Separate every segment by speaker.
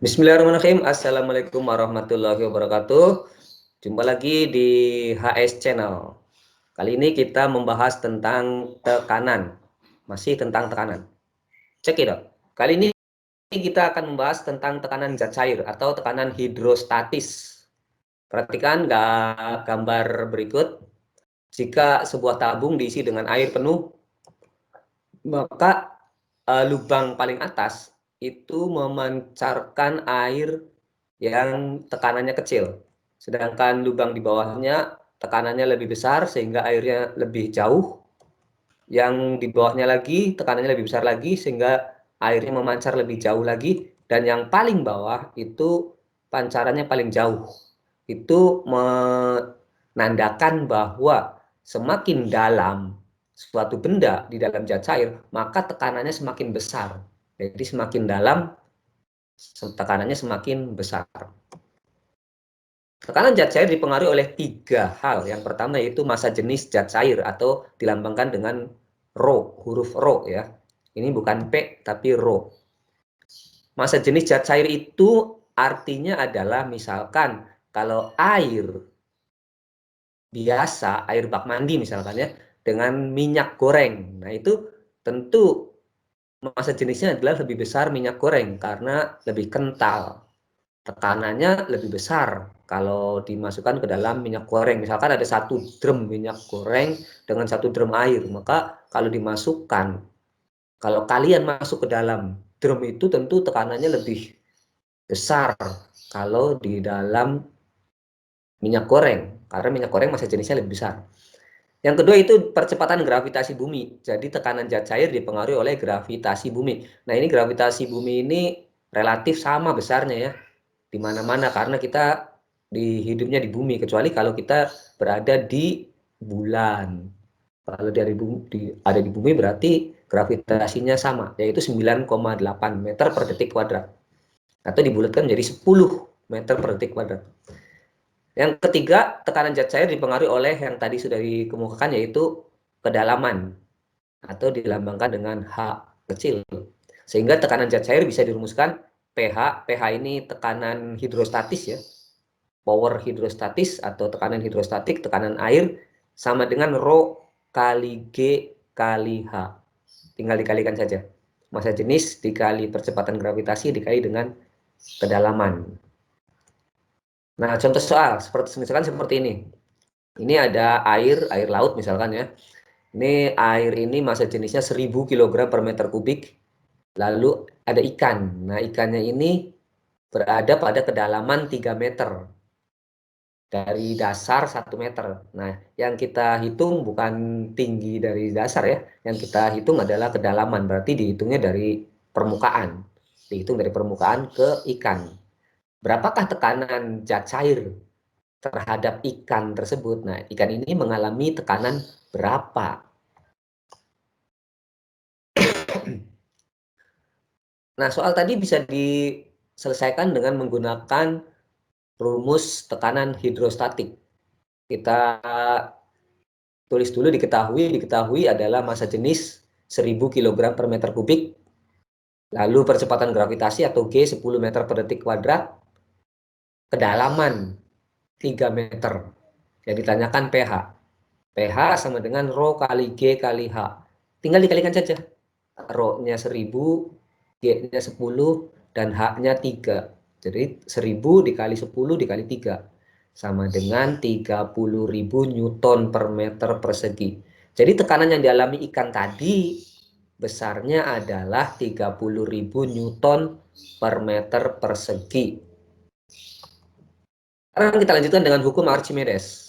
Speaker 1: Bismillahirrahmanirrahim. Assalamualaikum warahmatullahi wabarakatuh. Jumpa lagi di HS Channel. Kali ini kita membahas tentang tekanan. Masih tentang tekanan. Cekidot. Kali ini kita akan membahas tentang tekanan zat cair atau tekanan hidrostatis. Perhatikan gambar berikut. Jika sebuah tabung diisi dengan air penuh, maka lubang paling atas itu memancarkan air yang tekanannya kecil. Sedangkan lubang di bawahnya tekanannya lebih besar sehingga airnya lebih jauh. Yang di bawahnya lagi tekanannya lebih besar lagi sehingga airnya memancar lebih jauh lagi. Dan yang paling bawah itu pancarannya paling jauh. Itu menandakan bahwa semakin dalam suatu benda di dalam zat cair, maka tekanannya semakin besar. Jadi semakin dalam, tekanannya semakin besar. Tekanan zat cair dipengaruhi oleh 3 hal. Yang pertama yaitu massa jenis zat cair atau dilambangkan dengan Rho, huruf Rho ya. Ini bukan P tapi Rho. Massa jenis zat cair itu artinya adalah misalkan kalau air biasa, air bak mandi misalkan ya, dengan minyak goreng. Nah, itu tentu massa jenisnya adalah lebih besar minyak goreng karena lebih kental. Tekanannya lebih besar kalau dimasukkan ke dalam minyak goreng. Misalkan ada 1 drum minyak goreng dengan 1 drum air, maka kalau dimasukkan, kalau kalian masuk ke dalam drum itu tentu tekanannya lebih besar kalau di dalam minyak goreng, karena minyak goreng massa jenisnya lebih besar. Yang kedua itu percepatan gravitasi bumi. Jadi tekanan zat cair dipengaruhi oleh gravitasi bumi. Nah, ini gravitasi bumi ini relatif sama besarnya ya di mana-mana karena kita hidupnya di bumi, kecuali kalau kita berada di bulan. Kalau ada di bumi berarti gravitasinya sama, yaitu 9,8 meter per detik kuadrat. Atau dibulatkan menjadi 10 meter per detik kuadrat. Yang ketiga, tekanan zat cair dipengaruhi oleh yang tadi sudah dikemukakan, yaitu kedalaman atau dilambangkan dengan H kecil. Sehingga tekanan zat cair bisa dirumuskan pH. pH ini tekanan hidrostatis ya. Power hidrostatis atau tekanan hidrostatik, tekanan air, sama dengan Rho kali G kali H. Tinggal dikalikan saja. Massa jenis dikali percepatan gravitasi dikali dengan kedalaman. Nah, contoh soal misalkan seperti ini. Ini ada air laut misalkan ya. Ini air ini massa jenisnya 1000 kg per meter kubik. Lalu ada ikan. Nah, ikannya ini berada pada kedalaman 3 meter. Dari dasar 1 meter. Nah, yang kita hitung bukan tinggi dari dasar ya. Yang kita hitung adalah kedalaman. Berarti dihitungnya dari permukaan. Dihitung dari permukaan ke ikan. Berapakah tekanan zat cair terhadap ikan tersebut? Nah, ikan ini mengalami tekanan berapa? Nah, soal tadi bisa diselesaikan dengan menggunakan rumus tekanan hidrostatik. Kita tulis dulu diketahui adalah massa jenis 1000 kg per meter kubik, lalu percepatan gravitasi atau G 10 meter per detik kuadrat, kedalaman 3 meter. Yang ditanyakan pH. pH sama dengan Rho kali G kali H. Tinggal dikalikan saja. Rho-nya 1000, G-nya 10, dan H-nya 3. Jadi 1000 dikali 10 dikali 3. Sama dengan 30.000 Newton per meter persegi. Jadi tekanan yang dialami ikan tadi besarnya adalah 30.000 Newton per meter persegi. Sekarang kita lanjutkan dengan hukum Archimedes.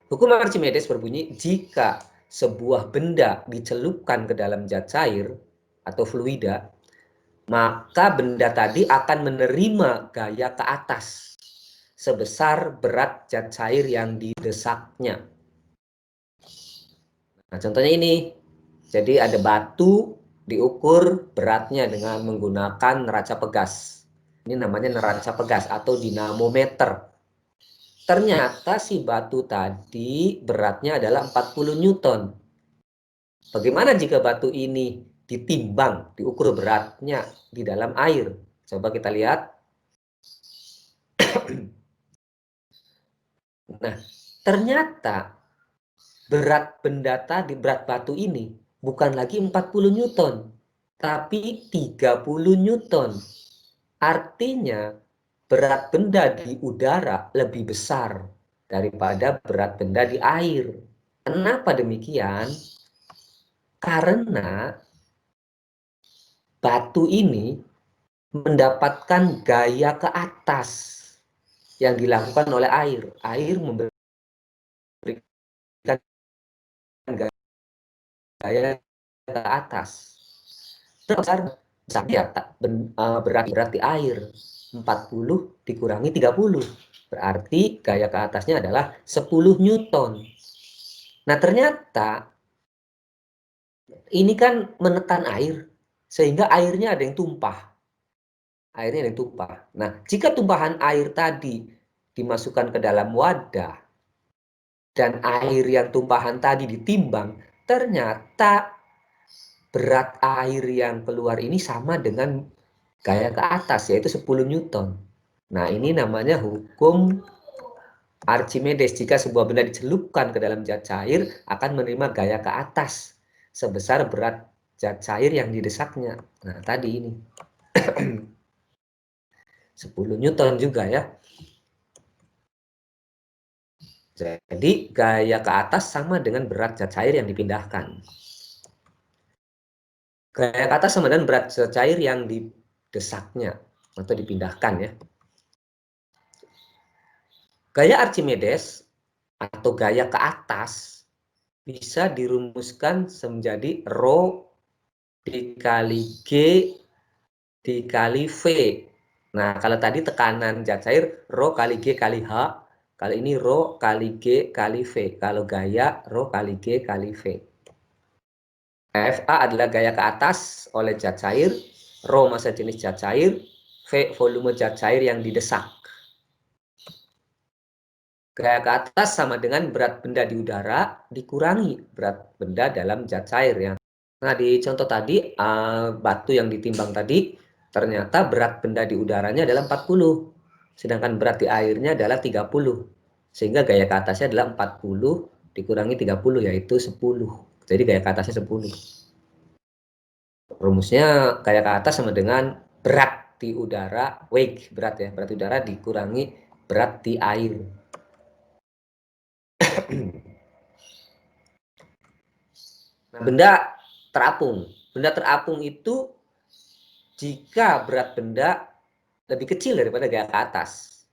Speaker 1: Hukum Archimedes berbunyi, jika sebuah benda dicelupkan ke dalam zat cair atau fluida, maka benda tadi akan menerima gaya ke atas sebesar berat zat cair yang didesaknya. Nah, contohnya ini. Jadi ada batu diukur beratnya dengan menggunakan neraca pegas. Ini namanya neraca pegas atau dinamometer. Ternyata si batu tadi beratnya adalah 40 Newton. Bagaimana jika batu ini ditimbang, diukur beratnya di dalam air. Coba kita lihat. Nah, ternyata berat benda tadi, berat batu ini bukan lagi 40 Newton, tapi 30 Newton. Artinya berat benda di udara lebih besar daripada berat benda di air. Kenapa demikian? Karena batu ini mendapatkan gaya ke atas yang dilakukan oleh air. Air memberikan gaya ke atas. Besar ya, berat di air 40 dikurangi 30. Berarti gaya ke atasnya adalah 10 Newton. Nah, ternyata ini kan menekan air, sehingga airnya ada yang tumpah. Airnya ada yang tumpah. Nah, jika tumpahan air tadi dimasukkan ke dalam wadah, dan air yang tumpahan tadi ditimbang, ternyata berat air yang keluar ini sama dengan gaya ke atas, yaitu 10 Newton. Nah, ini namanya hukum Archimedes. Jika sebuah benda dicelupkan ke dalam zat cair, akan menerima gaya ke atas sebesar berat zat cair yang didesaknya. Nah, tadi ini 10 Newton juga ya. Jadi, gaya ke atas sama dengan berat zat cair yang dipindahkan. Gaya ke atas sama dengan berat zat cair yang didesaknya atau dipindahkan ya. Gaya Archimedes atau gaya ke atas bisa dirumuskan menjadi rho dikali G dikali V. Nah, kalau tadi tekanan zat cair rho kali G kali H, kalau ini rho kali G kali V. Kalau gaya rho kali G kali V. FA adalah gaya ke atas oleh zat cair, rho massa jenis zat cair, V volume zat cair yang didesak. Gaya ke atas sama dengan berat benda di udara dikurangi berat benda dalam zat cair ya. Nah, di contoh tadi, batu yang ditimbang tadi, ternyata berat benda di udaranya adalah 40. Sedangkan berat di airnya adalah 30. Sehingga gaya ke atasnya adalah 40 dikurangi 30, yaitu 10. Jadi gaya ke atasnya 10. Rumusnya gaya ke atas sama dengan berat di udara, weight, berat ya, berat udara dikurangi berat di air. Nah, benda terapung. Benda terapung itu jika berat benda lebih kecil daripada gaya ke atas.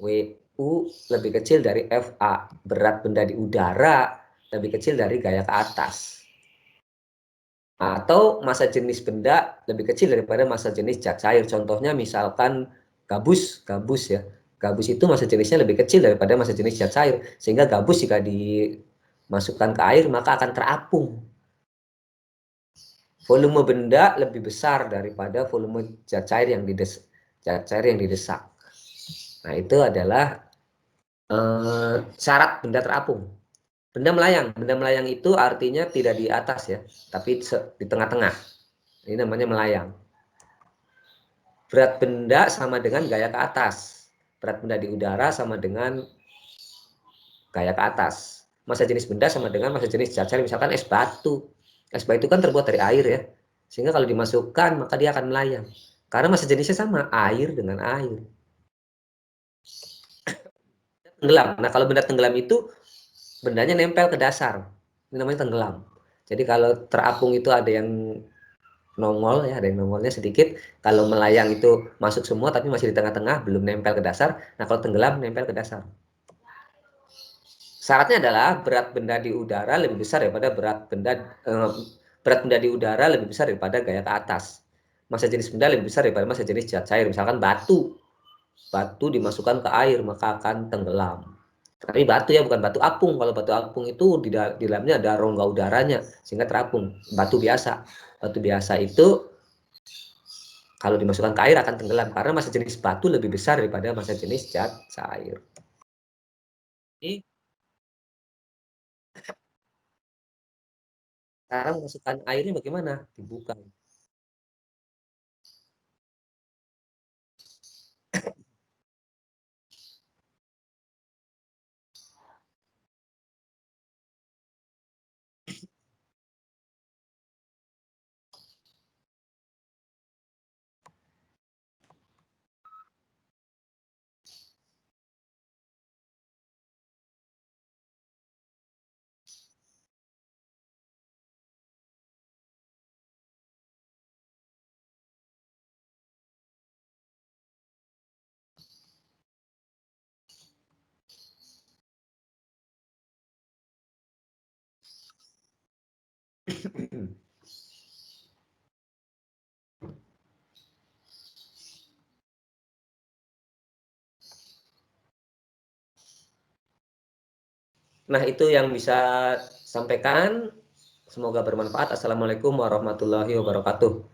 Speaker 1: WU lebih kecil dari FA. Berat benda di udara lebih kecil dari gaya ke atas. Atau massa jenis benda lebih kecil daripada massa jenis zat cair. Contohnya misalkan gabus ya. Gabus itu massa jenisnya lebih kecil daripada massa jenis zat cair. Sehingga gabus jika dimasukkan ke air maka akan terapung. Volume benda lebih besar daripada volume zat cair yang didesak. Nah, itu adalah syarat benda terapung. Benda melayang itu artinya tidak di atas ya, tapi di tengah-tengah. Ini namanya melayang. Berat benda sama dengan gaya ke atas. Berat benda di udara sama dengan gaya ke atas. Massa jenis benda sama dengan massa jenis zat cair, misalkan es batu. Es batu kan terbuat dari air ya. Sehingga kalau dimasukkan maka dia akan melayang. Karena massa jenisnya sama, air dengan air. Tenggelam. Nah, kalau benda tenggelam itu bendanya nempel ke dasar. Ini namanya tenggelam. Jadi kalau terapung itu ada yang nongol ya, ada yang nongolnya sedikit. Kalau melayang itu masuk semua tapi masih di tengah-tengah, belum nempel ke dasar. Nah, kalau tenggelam nempel ke dasar. Syaratnya adalah berat benda di udara lebih besar daripada berat benda di udara lebih besar daripada gaya ke atas. Massa jenis benda lebih besar daripada massa jenis zat cair. Misalkan batu. Batu dimasukkan ke air maka akan tenggelam. Tapi batu ya, bukan batu apung. Kalau batu apung itu di dalamnya ada rongga udaranya sehingga terapung. Batu biasa. Batu biasa itu kalau dimasukkan ke air akan tenggelam karena massa jenis batu lebih besar daripada massa jenis zat cair. Ini Sekarang masukkan airnya bagaimana? Dibuka. Nah, itu yang bisa sampaikan. Semoga bermanfaat. Assalamualaikum warahmatullahi wabarakatuh.